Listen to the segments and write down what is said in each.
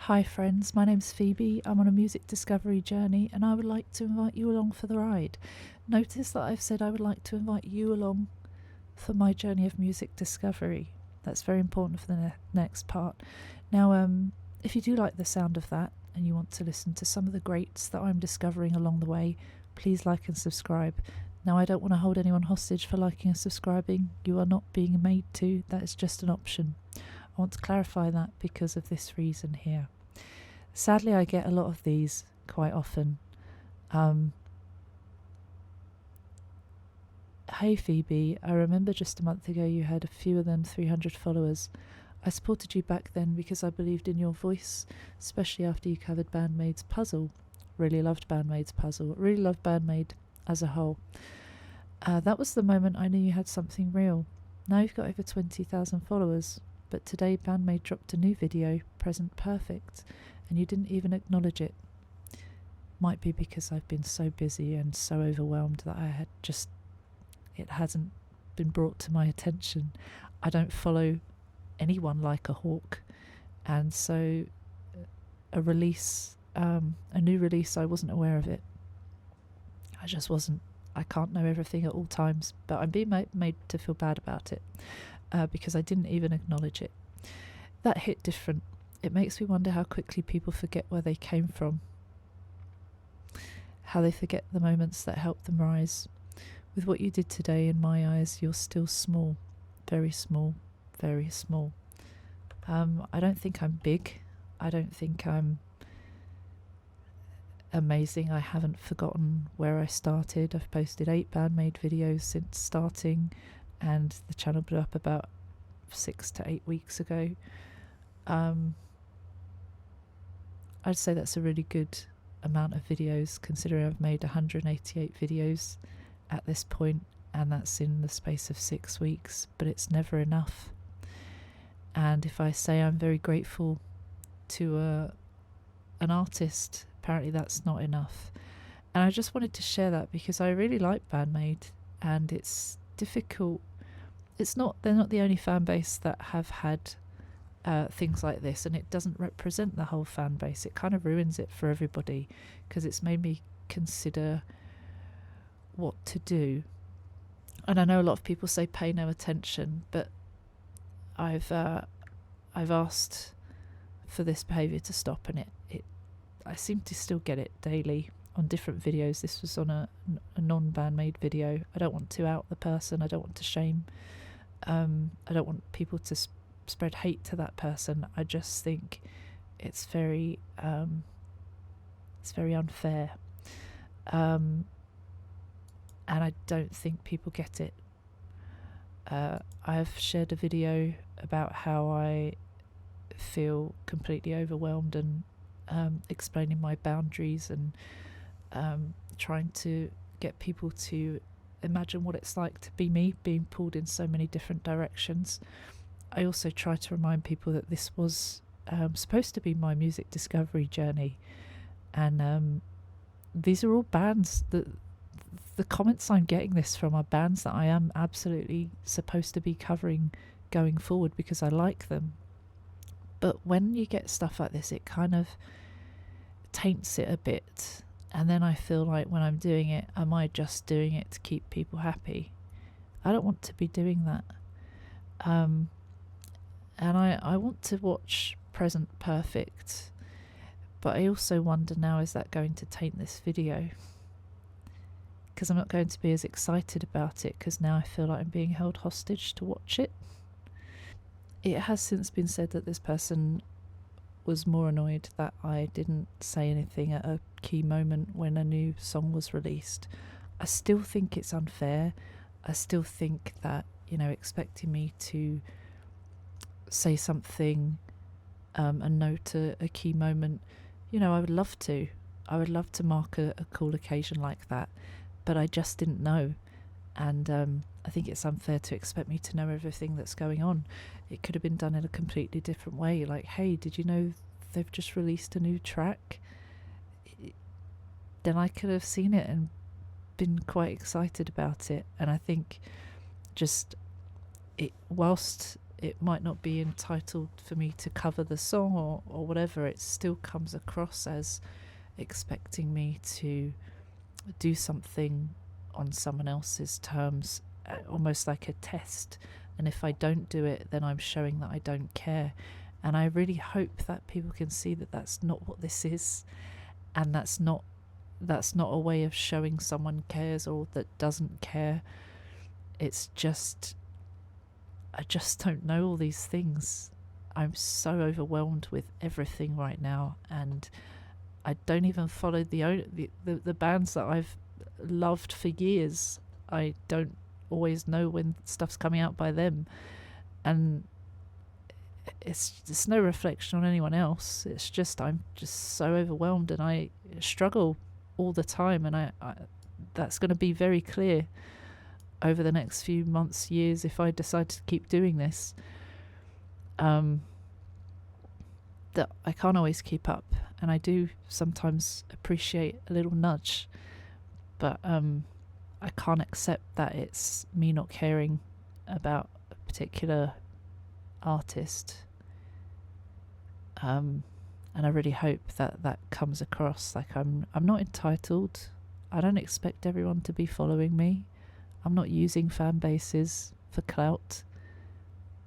Hi friends, my name's Phoebe. I'm on a music discovery journey and I would like to invite you along for the ride. Notice that I've said I would like to invite you along for my journey of music discovery. That's very important for the next part. Now, if you do like the sound of that and you want to listen to some of the greats that I'm discovering along the way, please like and subscribe. Now, I don't want to hold anyone hostage for liking and subscribing. You are not being made to. That is just an option. I want to clarify that because of this reason here. Sadly, I get a lot of these quite often. Hey Phoebe, I remember just a month ago you had a fewer than 300 followers. I supported you back then because I believed in your voice, especially after you covered BAND-MAID's Puzzle. Really loved BAND-MAID's Puzzle. Really loved BAND-MAID as a whole. That was the moment I knew you had something real. Now you've got over 20,000 followers, but today BAND-MAID dropped a new video, Present Perfect, and you didn't even acknowledge it. Might be because I've been so busy and so overwhelmed that it hasn't been brought to my attention. I don't follow anyone like a hawk, and so a new release, I wasn't aware of it. I just wasn't. I can't know everything at all times, but I'm being made to feel bad about it because I didn't even acknowledge it. That hit different. It makes me wonder how quickly people forget where they came from, how they forget the moments that helped them rise. With what you did today, in my eyes, you're still small, very small, very small. I don't think I'm big. I don't think I'm amazing. I haven't forgotten where I started. I've posted 8 BAND-MAID videos since starting, and the channel blew up about 6 to 8 weeks ago. I'd say that's a really good amount of videos, considering I've made 188 videos at this point, and that's in the space of 6 weeks, but it's never enough. And if I say I'm very grateful to an artist, apparently that's not enough. And I just wanted to share that because I really like BAND-MAID, and it's difficult. They're not the only fan base that have had things like this, and it doesn't represent the whole fan base. It kind of ruins it for everybody because it's made me consider what to do. And I know a lot of people say pay no attention, but I've asked for this behaviour to stop, and I seem to still get it daily on different videos. This was on a non-BAND-MAID video. I don't want to out the person. I don't want to shame. I don't want people to spread hate to that person. I just think it's very unfair, and I don't think people get it. I've shared a video about how I feel completely overwhelmed and explaining my boundaries and trying to get people to imagine what it's like to be me, being pulled in so many different directions. I also try to remind people that this was supposed to be my music discovery journey, and these are all bands that the comments I'm getting this from are bands that I am absolutely supposed to be covering going forward because I like them. But when you get stuff like this, it kind of taints it a bit, and then I feel like when I'm doing it, am I just doing it to keep people happy? I don't want to be doing that. And I want to watch Present Perfect, but I also wonder now, is that going to taint this video? Because I'm not going to be as excited about it, because now I feel like I'm being held hostage to watch it. It has since been said that this person was more annoyed that I didn't say anything at a key moment when a new song was released. I still think it's unfair. I still think that, expecting me to say something and note a key moment, I would love to. I would love to mark a cool occasion like that, but I just didn't know. And I think it's unfair to expect me to know everything that's going on. It could have been done in a completely different way, like, hey, did you know they've just released a new track? Then I could have seen it and been quite excited about it. And I think just whilst it might not be entitled for me to cover the song or whatever, it still comes across as expecting me to do something on someone else's terms, almost like a test. And if I don't do it, then I'm showing that I don't care. And I really hope that people can see that that's not what this is, and that's not a way of showing someone cares or that doesn't care. It's just, I just don't know all these things. I'm so overwhelmed with everything right now, and I don't even follow the bands that I've loved for years. I don't always know when stuff's coming out by them, and it's no reflection on anyone else. It's just, I'm just so overwhelmed, and I struggle all the time, and I that's going to be very clear over the next few months, years, if I decide to keep doing this, that I can't always keep up. And I do sometimes appreciate a little nudge, but I can't accept that it's me not caring about a particular artist. And I really hope that that comes across. Like, I'm not entitled. I don't expect everyone to be following me. I'm not using fan bases for clout.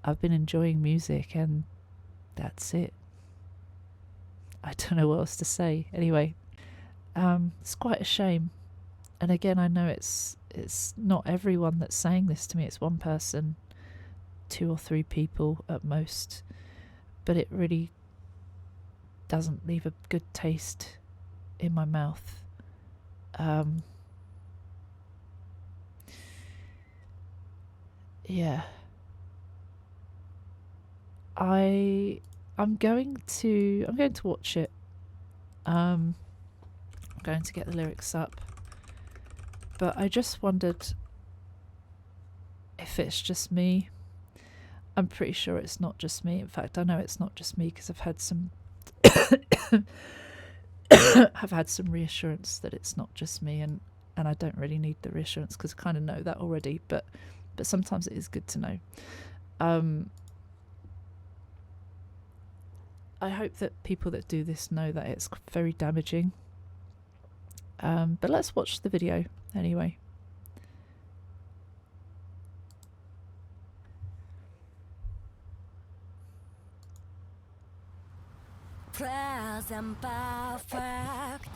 I've been enjoying music, and that's it. I don't know what else to say. Anyway, it's quite a shame. And again, I know it's not everyone that's saying this to me. It's one person, 2 or 3 people at most. But it really doesn't leave a good taste in my mouth. Yeah. I'm going to watch it. I'm going to get the lyrics up. But I just wondered if it's just me. I'm pretty sure it's not just me. In fact, I know it's not just me, because I've had some I've had some reassurance that it's not just me, and I don't really need the reassurance because I kind of know that already, but sometimes it is good to know. I hope that people that do this know that it's very damaging. But let's watch the video anyway. Present perfect.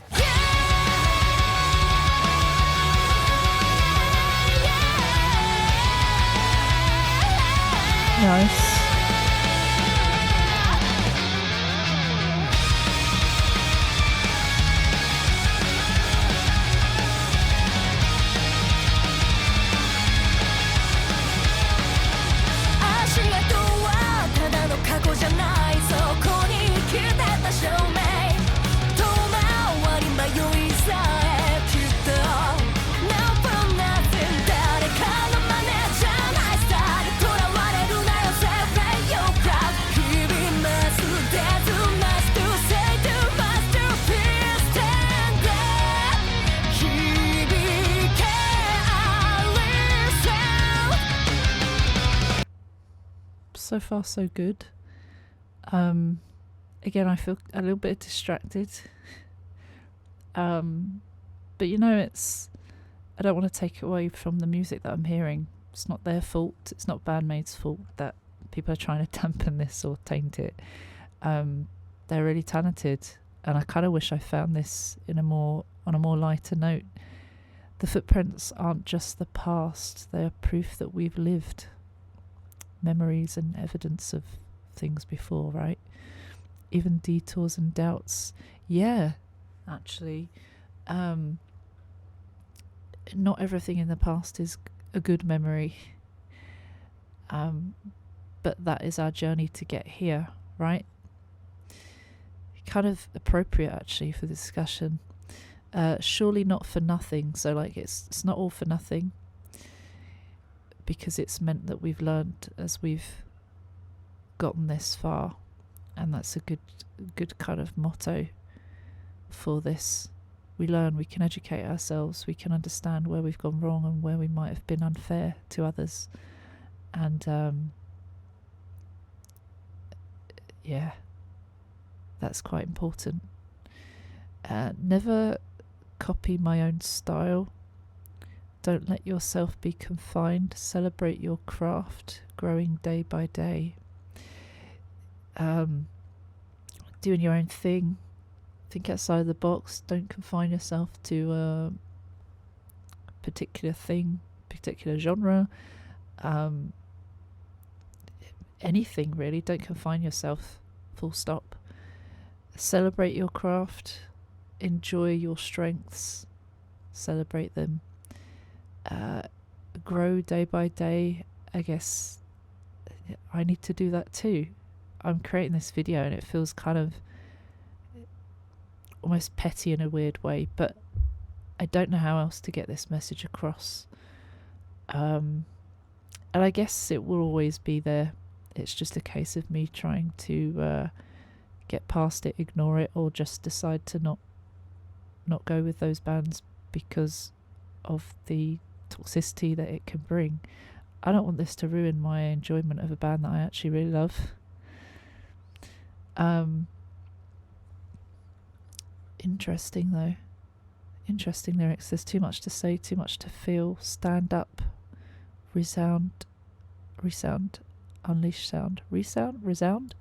Nice. So far so good. Again, I feel a little bit distracted, but you know, I don't want to take away from the music that I'm hearing. It's not their fault. It's not BAND-MAID's fault that people are trying to dampen this or taint it. They're really talented, and I kind of wish I found this on a more lighter note. The footprints aren't just the past, they are proof that we've lived. Memories and evidence of things before, right? Even detours and doubts. Yeah, actually, not everything in the past is a good memory, but that is our journey to get here, right? Kind of appropriate actually for the discussion. Surely not for nothing. So like it's not all for nothing, because it's meant that we've learned as we've gotten this far, and that's a good kind of motto for this. We learn, we can educate ourselves, we can understand where we've gone wrong and where we might have been unfair to others, and yeah, that's quite important. Never copy my own style. Don't let yourself be confined. Celebrate your craft, growing day by day. Doing your own thing. Think outside the box. Don't confine yourself to a particular thing, particular genre. Anything really. Don't confine yourself. Full stop. Celebrate your craft. Enjoy your strengths. Celebrate them. Grow day by day. I guess I need to do that too. I'm creating this video and it feels kind of almost petty in a weird way, but I don't know how else to get this message across. And I guess it will always be there. It's just a case of me trying to get past it, ignore it, or just decide to not go with those bands because of the toxicity that it can bring. I don't want this to ruin my enjoyment of a band that I actually really love. Interesting though. Interesting lyrics. There's too much to say, too much to feel. Stand up, resound, unleash sound, resound.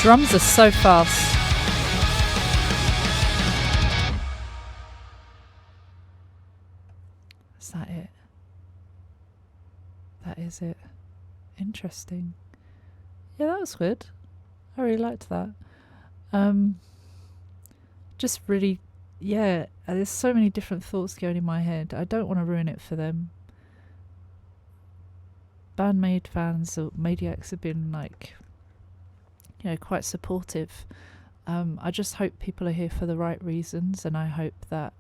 Drums are so fast. Is that it? That is it. Interesting. Yeah, that was good. I really liked that. Just really, yeah, there's so many different thoughts going in my head. I don't want to ruin it for them. BAND-MAID fans or Maniacs have been like, you know, quite supportive. I just hope people are here for the right reasons, and I hope that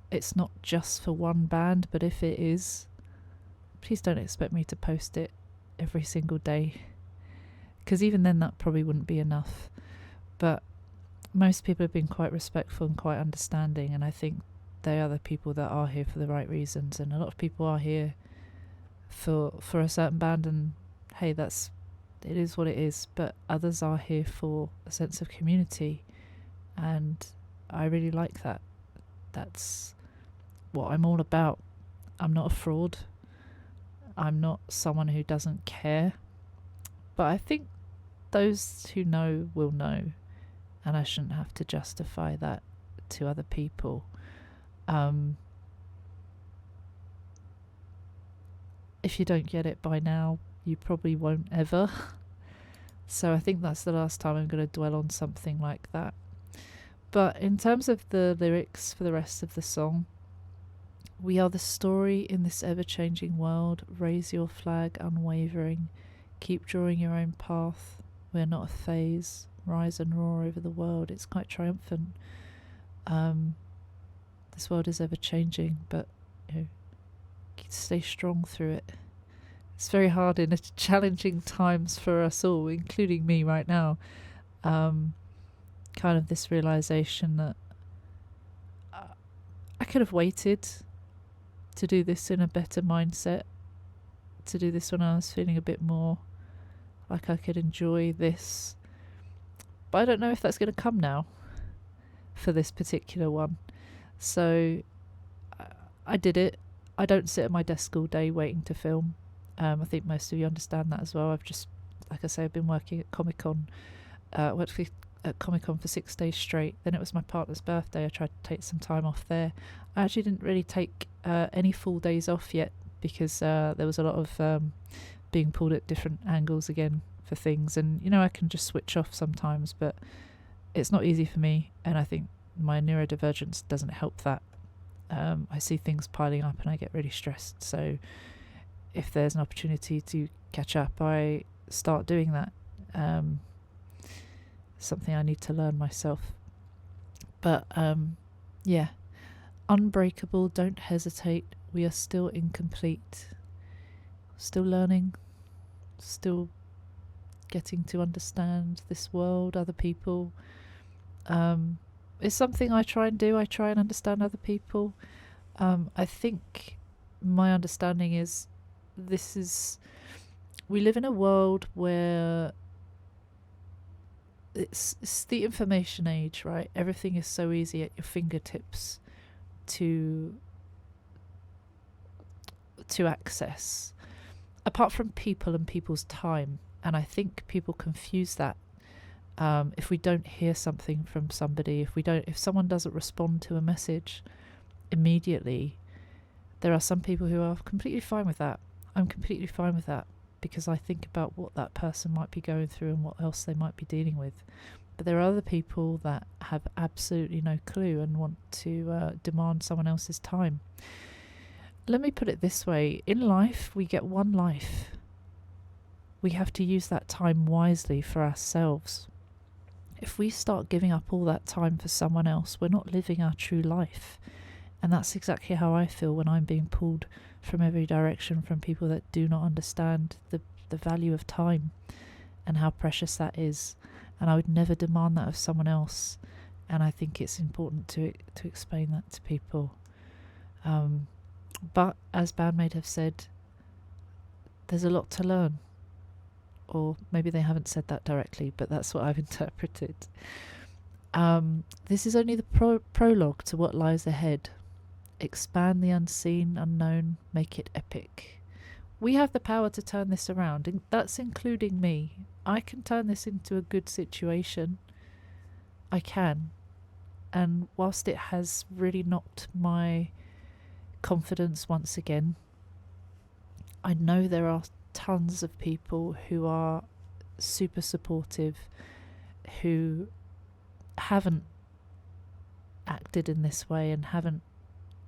it's not just for one band, but if it is, please don't expect me to post it every single day, because even then that probably wouldn't be enough. But most people have been quite respectful and quite understanding, and I think they are the people that are here for the right reasons. And a lot of people are here for a certain band, and hey, it is what it is. But others are here for a sense of community, and I really like that. That's what I'm all about. I'm not a fraud. I'm not someone who doesn't care. But I think those who know will know, and I shouldn't have to justify that to other people. If you don't get it by now, you probably won't ever. So I think that's the last time I'm going to dwell on something like that. But in terms of the lyrics for the rest of the song, we are the story in this ever-changing world. Raise your flag unwavering. Keep drawing your own path. We're not a phase. Rise and roar over the world. It's quite triumphant. This world is ever-changing, but stay strong through it. It's very hard in challenging times for us all, including me right now. Kind of this realization that I could have waited to do this in a better mindset, to do this when I was feeling a bit more like I could enjoy this. But I don't know if that's going to come now for this particular one. So I did it. I don't sit at my desk all day waiting to film. I think most of you understand that as well. I've just, like I say, I've been working at Comic-Con. Worked at Comic-Con for 6 days straight. Then it was my partner's birthday. I tried to take some time off there. I actually didn't really take any full days off yet, because there was a lot of being pulled at different angles again for things. And, I can just switch off sometimes, but it's not easy for me. And I think my neurodivergence doesn't help that. I see things piling up and I get really stressed. So if there's an opportunity to catch up, I start doing that. Something I need to learn myself. But yeah, unbreakable, don't hesitate. We are still incomplete, still learning, still getting to understand this world, other people. It's something I try and do. I try and understand other people. I think my understanding is we live in a world where it's the information age, right? Everything is so easy at your fingertips to access, apart from people and people's time. And I think people confuse that. If we don't hear something from somebody, if someone doesn't respond to a message immediately, there are some people who are completely fine with that. I'm completely fine with that, because I think about what that person might be going through and what else they might be dealing with. But there are other people that have absolutely no clue and want to demand someone else's time. Let me put it this way. In life, we get one life. We have to use that time wisely for ourselves. If we start giving up all that time for someone else, we're not living our true life. And that's exactly how I feel when I'm being pulled from every direction from people that do not understand the value of time and how precious that is. And I would never demand that of someone else. And I think it's important to explain that to people. But as BAND-MAID have said, there's a lot to learn. Or maybe they haven't said that directly, but that's what I've interpreted. This is only the prologue to what lies ahead. Expand the unseen, unknown, make it epic. We have the power to turn this around, and that's including me. I can turn this into a good situation. I can. And whilst it has really knocked my confidence once again, I know there are tons of people who are super supportive, who haven't acted in this way and haven't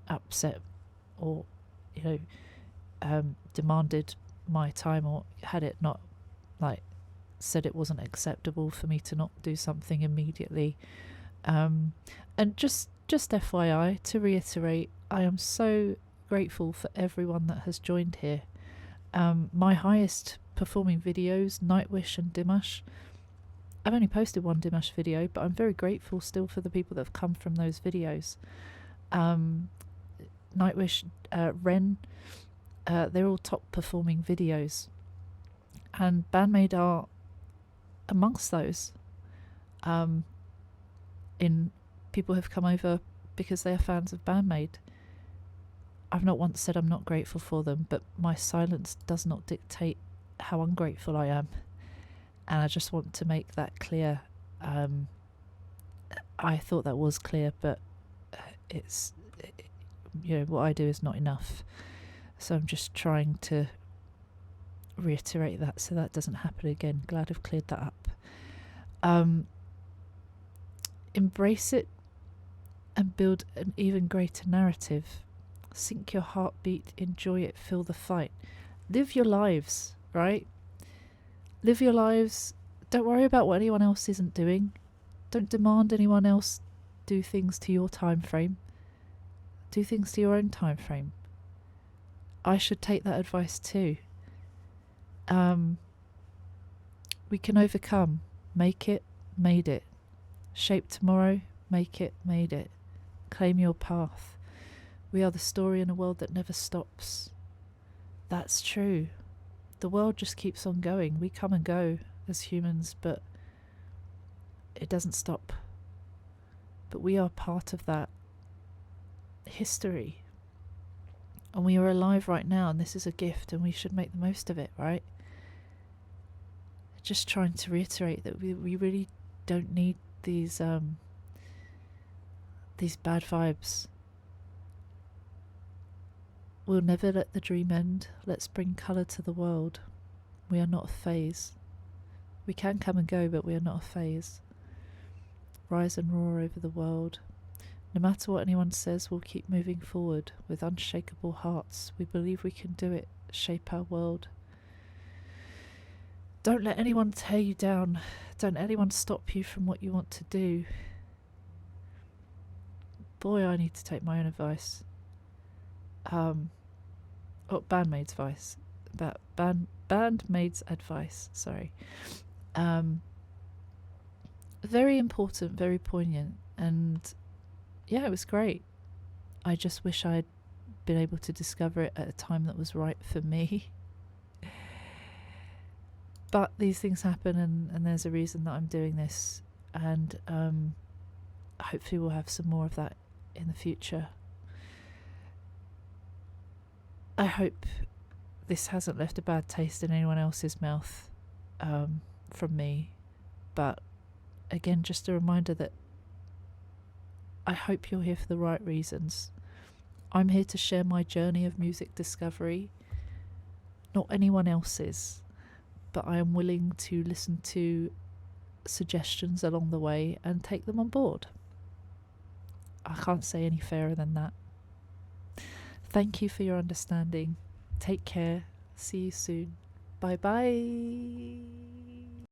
upset or demanded my time, or had it not said it wasn't acceptable for me to not do something immediately. And just FYI, to reiterate, I am so grateful for everyone that has joined here. My highest performing videos, Nightwish and Dimash. I've only posted one Dimash video, but I'm very grateful still for the people that have come from those videos. Nightwish, Ren, they're all top performing videos, and BAND-MAID are amongst those. In people have come over because they are fans of BAND-MAID. I've not once said I'm not grateful for them, but my silence does not dictate how ungrateful I am, and I just want to make that clear. I thought that was clear, but it's, what I do is not enough, so I'm just trying to reiterate that so that doesn't happen again. Glad I've cleared that up. Embrace it and build an even greater narrative. Sync your heartbeat, enjoy it, feel the fight. Live your lives, right? Live your lives. Don't worry about what anyone else isn't doing. Don't demand anyone else do things to your time frame. Do things to your own time frame. I should take that advice too. We can overcome. Make it, made it. Shape tomorrow, make it, made it. Claim your path. We are the story in a world that never stops. That's true. The world just keeps on going. We come and go as humans, but it doesn't stop. But we are part of that history. And we are alive right now, and this is a gift, and we should make the most of it, right? Just trying to reiterate that we really don't need these bad vibes. We'll never let the dream end. Let's bring colour to the world. We are not a phase. We can come and go, but we are not a phase. Rise and roar over the world. No matter what anyone says, we'll keep moving forward with unshakable hearts. We believe we can do it. Shape our world. Don't let anyone tear you down. Don't let anyone stop you from what you want to do. Boy, I need to take my own advice. BAND-MAID's advice. BAND-MAID's advice, sorry. Very important, very poignant, and yeah, it was great. I just wish I'd been able to discover it at a time that was right for me. But these things happen, and there's a reason that I'm doing this, and hopefully we'll have some more of that in the future. I hope this hasn't left a bad taste in anyone else's mouth from me, but again, just a reminder that I hope you're here for the right reasons. I'm here to share my journey of music discovery, not anyone else's, but I am willing to listen to suggestions along the way and take them on board. I can't say any fairer than that. Thank you for your understanding. Take care. See you soon. Bye bye.